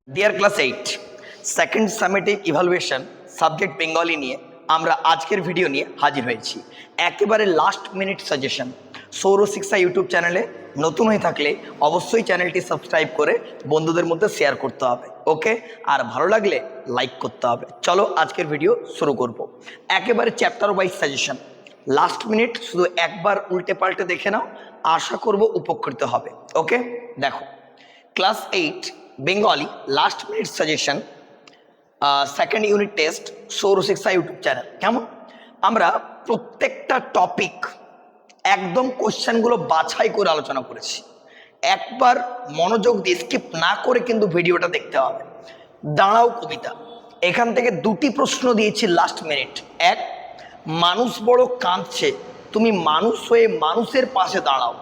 Deer class 8 second summative evaluation subject Bengali নিয়ে আমরা আজকের ভিডিও নিয়ে হাজির হয়েছি। একেবারে লাস্ট মিনিট সাজেশন। সৌরশিক্ষা ইউটিউব চ্যানেলে নতুন হয়ে থাকলে অবশ্যই চ্যানেলটি সাবস্ক্রাইব করে বন্ধুদের মধ্যে শেয়ার করতে হবে, ওকে? আর ভালো লাগলে লাইক করতে হবে। চলো আজকের ভিডিও শুরু করব। একেবারে chapter wise suggestion, last minute, শুধু একবার উল্টে পাল্টে দেখে নাও, আশা করব উপকৃত হবে, ওকে? দেখো, class 8 Bengali last minute suggestion, second unit test, সৌরশিক্ষা ইউটিউব চ্যানেল। কেমন? আমরা প্রত্যেকটা টপিক একদম কোশ্চেনগুলো বাছাই করে আলোচনা করেছি। একবার মনোযোগ দিয়ে স্কিপ না করে কিন্তু ভিডিওটা দেখতে হবে। দাঁড়াও কবিতা, এখান থেকে দুটি প্রশ্ন দিয়েছি লাস্ট মিনিট। এক, মানুষ বড় কাঁদছে, তুমি মানুষ হয়ে মানুষের পাশে দাঁড়াও,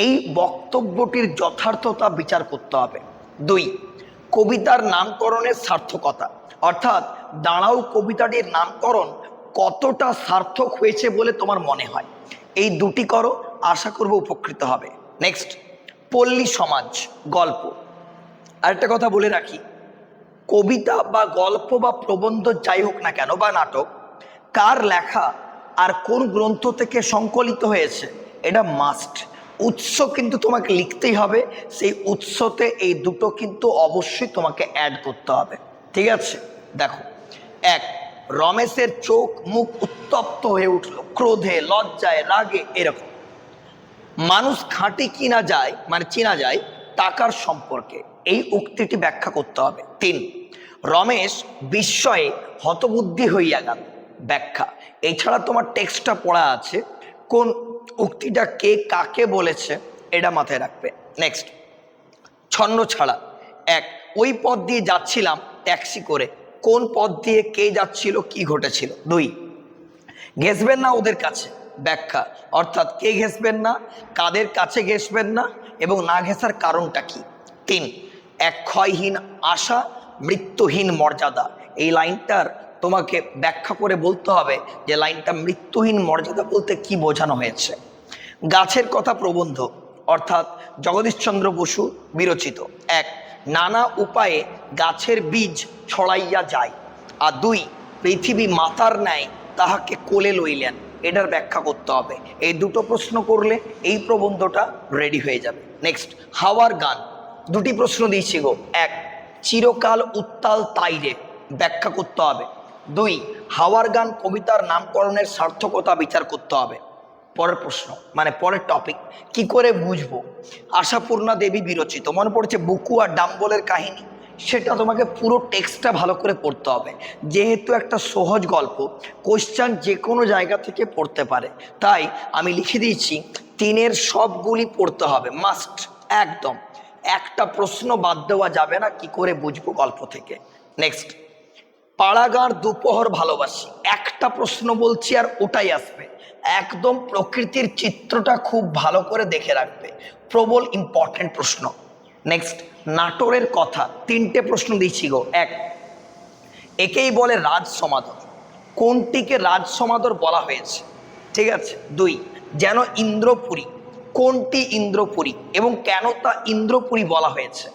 এই বক্তব্যটির যথার্থতা বিচার করতে হবে। দুই, কবিতার নামকরণের সার্থকতা, অর্থাৎ দাঁড়াও কবিতাটির নামকরণ কতটা সার্থক হয়েছে বলে তোমার মনে হয়। এই দুটি করো, আশা করব উপকৃত হবে। নেক্সট, পল্লী সমাজ গল্প। আরেকটা কথা বলে রাখি, কবিতা বা গল্প বা প্রবন্ধ যাই হোক না কেন বা নাটক, কার লেখা আর কোন গ্রন্থ থেকে সংকলিত হয়েছে এটা মাস্ট। উৎস কিন্তু তোমাকে লিখতেই হবে, সেই উৎসতে এই দুটো কিন্তু অবশ্যই তোমাকে অ্যাড করতে হবে, ঠিক আছে? দেখো, এক, রমেশের চোখ মুখ উত্তপ্ত হয়ে উঠলো, ক্রোধে লজ্জায় রাগে, এরকম। মানুষ খাঁটি কিনা যায় মানে চেনা যায় টাকার সম্পর্কে, এই উক্তিটি ব্যাখ্যা করতে হবে। তিন, রমেশ বিস্ময়ে হতবুদ্ধি হইয়া গেল, ব্যাখ্যা। এছাড়া তোমার টেক্সটটা পড়া আছে, কোন উক্তিটা কে কাকে বলেছে এটা মাথায় রাখবে। নেক্সট, ছন্ন ছাড়া। এক, ওই পথ দিয়ে যাচ্ছিলাম ট্যাক্সি করে, কোন পথ দিয়ে কে যাচ্ছিল, কি ঘটেছিল। দুই, ঘেসবেন না ওদের কাছে, ব্যাখ্যা, অর্থাৎ কে ঘেসবেন না, কাদের কাছে ঘেসবেন না এবং না ঘেসার কারণটা কি। তিন, এক ক্ষয়হীন আশা মৃত্যুহীন মর্যাদা, এই লাইনটার তোমাকে ব্যাখ্যা করে বলতে হবে যে লাইনটা মৃত্যুহীন মর্যাদা বলতে কি বোঝানো হয়েছে। গাছের কথা প্রবন্ধ, অর্থাৎ জগদীশচন্দ্র বসু বিরচিত। এক, নানা উপায়ে গাছের বীজ ছড়াইয়া যায়। আর দুই, পৃথিবী মাতার ন্যায় তাহাকে কোলে লইলেন, এটার ব্যাখ্যা করতে হবে। এই দুটো প্রশ্ন করলে এই প্রবন্ধটা রেডি হয়ে যাবে। নেক্সট, হাওয়ার গান, দুটি প্রশ্ন দিয়েছি গো। এক, চিরকাল উত্তাল তাইরে, ব্যাখ্যা করতে হবে। দুই, হাওয়ার গান কবিতার নামকরণের সার্থকতা বিচার করতে হবে। পরের প্রশ্ন মানে পরের টপিক, কি করে বুঝবো? আশাপূর্ণা দেবী বিরচিত, মনে পড়ছে বুকু আর ডাম্বলের কাহিনী, সেটা তোমাকে পুরো টেক্সটটা ভালো করে পড়তে হবে। যেহেতু একটা সহজ গল্প, কোশ্চেন যে কোনো জায়গা থেকে পড়তে পারে, তাই আমি লিখে দিয়েছি তিনের সবগুলি পড়তে হবে, মাস্ট, একদম একটা প্রশ্ন বাদ দেওয়া যাবে না, কি করে বুঝবো গল্প থেকে। নেক্সট, পাড়াগাঁর দুপহর ভালোবাসি, একটা প্রশ্ন বলছি আর ওটাই আসবে, একদম প্রকৃতির চিত্রটা খুব ভালো করে দেখে রাখবে, প্রবল ইম্পর্টেন্ট প্রশ্ন। নেক্সট, নাটোরের কথা, তিনটে প্রশ্ন দিচ্ছি গো। এক, একেই বলে রাজ সমাদর, কোনটিকে রাজ সমাদর বলা হয়েছে, ঠিক আছে? দুই, যেন ইন্দ্রপুরী, কোনটি ইন্দ্রপুরী এবং কেন তা ইন্দ্রপুরী বলা হয়েছে।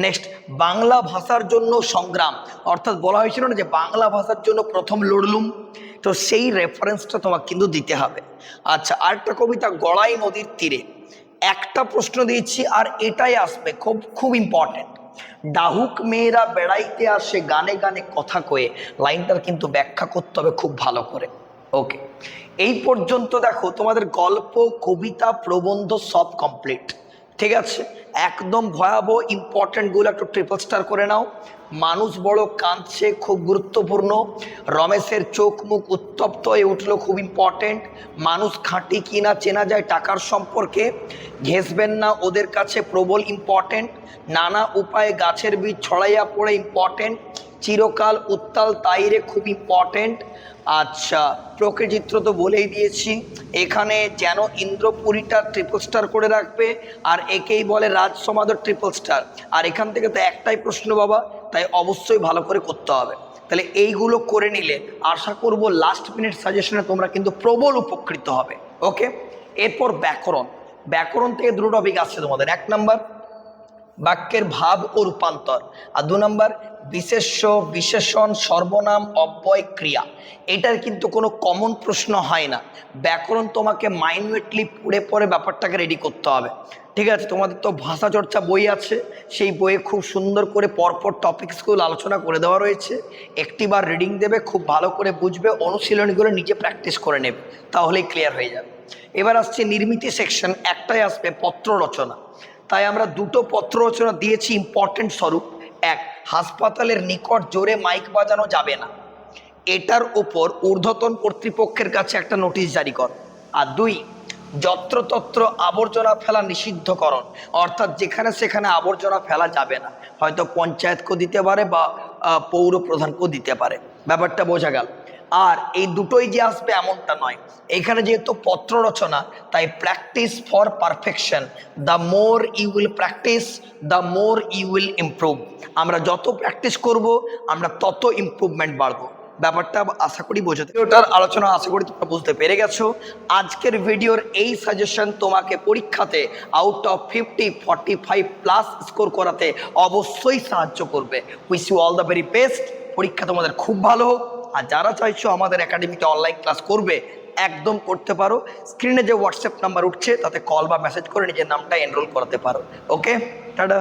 নেক্সট, বাংলা ভাষার জন্য সংগ্রাম, অর্থাৎ বলা হয়েছিল না যে বাংলা ভাষার জন্য প্রথম লড়লুম, তো সেই রেফারেন্সটা তোমাকে কিন্তু দিতে হবে। আচ্ছা, আরেকটা কবিতা গড়াই নদীর তীরে, একটা প্রশ্ন দিয়েছি আর এটাই আসবে, খুব খুব ইম্পর্টেন্ট। ডাহুক মেয়েরা বেড়াইতে আসে গানে গানে কথা কয়ে, লাইনটার কিন্তু ব্যাখ্যা করতে হবে খুব ভালো করে, ওকে? এই পর্যন্ত দেখো তোমাদের গল্প কবিতা প্রবন্ধ সব কমপ্লিট, ঠিক আছে? একদম ভয়াবহ ইম্পর্টেন্টগুলো একটু ট্রিপল স্টার করে নাও। মানুষ বড় কাঁদছে, খুব গুরুত্বপূর্ণ। রমেশের চোখ মুখ উত্তপ্ত হয়ে উঠলো, খুব ইম্পর্টেন্ট। মানুষ খাঁটি কিনা চেনা যায় টাকার সম্পর্কে, ঘেসবেন না ওদের কাছে, প্রবল ইম্পর্টেন্ট। নানা উপায়ে গাছের বীজ ছড়াইয়া পড়ে, ইম্পর্টেন্ট। চিরকাল উত্তাল তাইরে, খুব ইম্পর্টেন্ট। আচ্ছা, প্রকৃতিচিত্র তো বলেই দিয়েছি। এখানে যেন ইন্দ্রপুরীটা ট্রিপল স্টার করে রাখবে, আর একেই বলে রাজ সমাদর, ট্রিপল স্টার। আর এখান থেকে তো একটাই প্রশ্ন বাবা, তাই অবশ্যই ভালো করে করতে হবে। তাহলে এইগুলো করে নিলে আশা করব লাস্ট মিনিট সাজেশনে তোমরা কিন্তু প্রবল উপকৃত হবে, ওকে? এরপর ব্যাকরণ, ব্যাকরণ থেকে দুটো টপিক আসছে তোমাদের। এক নাম্বার বাক্যের ভাব ও রূপান্তর। আর 2 নম্বর বিশেষ্য, বিশেষণ, সর্বনাম, অব্যয়, ক্রিয়া। এটার কিন্তু কোনো কমন প্রশ্ন হয় না, ব্যাকরণ তোমাকে মাইনুয়েটলি পড়ে পড়ে ব্যাপারটাকে রেডি করতে হবে। ঠিক আছে, তোমাদের তো ভাষা চর্চা বই আছে, সেই বইয়ে খুব সুন্দর করে পরপর টপিকসগুলো আলোচনা করে দেওয়া রয়েছে। একটিবার রিডিং দেবে, খুব ভালো করে বুঝবে, অনুশীলনগুলো নিজে প্র্যাকটিস করে নেবে, তাহলেই ক্লিয়ার হয়ে যাবে। এবার আসছে নির্মিতি সেকশন, একটাই আসবে পত্র রচনা। তাই আমরা দুটো পত্র রচনা দিয়েছি ইম্পর্টেন্ট স্বরূপ। এক, হাসপাতালের নিকট জোরে মাইক বাজানো যাবে না, এটার ওপর ঊর্ধ্বতন কর্তৃপক্ষের কাছে একটা নোটিশ জারি কর। আর 2, যত্রতত্র আবর্জনা ফেলা নিষিদ্ধকরণ, অর্থাৎ যেখানে সেখানে আবর্জনা ফেলা যাবে না, হয়তো পঞ্চায়েতকেও দিতে পারে বা পৌর প্রধানকেও দিতে পারে। ব্যাপারটা বোঝা গেল। আর এই দুটোই যে আসবে এমনটা নয়, এখানে যেহেতু পত্র রচনা, তাই practice for perfection, the more you will practice the more you will improve. আমরা যত প্র্যাকটিস করব আমরা তত ইমপ্রুভমেন্ট বাড়বো। ব্যাপারটা আশা করি বোঝাতে, ওটার আলোচনা আশা করি তোমরা বুঝতে পেরে গেছো। আজকের ভিডিওর এই সাজেশন তোমাকে পরীক্ষাতে আউট অফ 50 45 প্লাস স্কোর করাতে অবশ্যই সাহায্য করবে। Wish you all the very best. পরীক্ষা তোমাদের খুব ভালো হোক। আর যারা চাইছো আমাদের একাডেমিতে অনলাইন ক্লাস করবে, একদম করতে পারো। স্ক্রিনে যে হোয়াটসঅ্যাপ নাম্বার উঠছে তাতে কল বা মেসেজ করে নিজের নামটা এনরোল করাতে পারো। ওকে, টাটা।